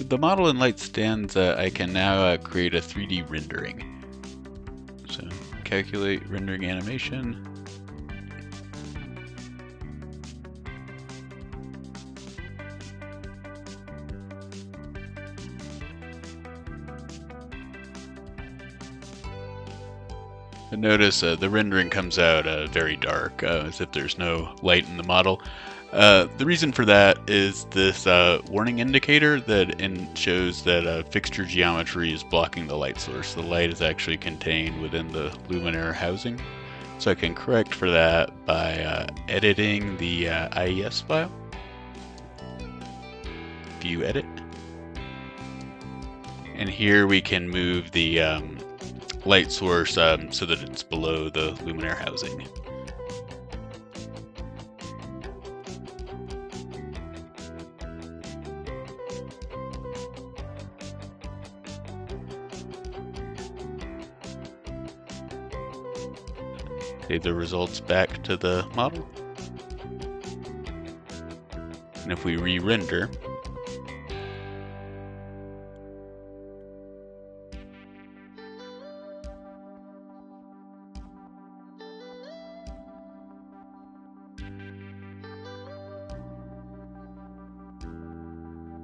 With the model in Light Stanza, I can now create a 3D rendering. So calculate rendering animation. And notice the rendering comes out very dark, as if there's no light in the model. The reason for that is this warning indicator that shows that fixture geometry is blocking the light source. The light is actually contained within the luminaire housing. So I can correct for that by editing the IES file. View edit. And here we can move the light source so that it's below the luminaire housing. Save the results back to the model. And if we re-render,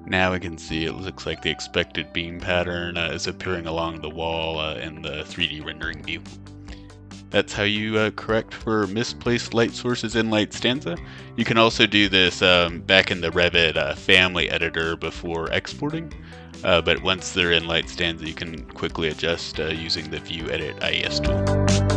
now we can see it looks like the expected beam pattern is appearing along the wall in the 3D rendering view. That's how you correct for misplaced light sources in Light Stanza. You can also do this back in the Revit family editor before exporting, but once they're in Light Stanza, you can quickly adjust using the View Edit IES tool.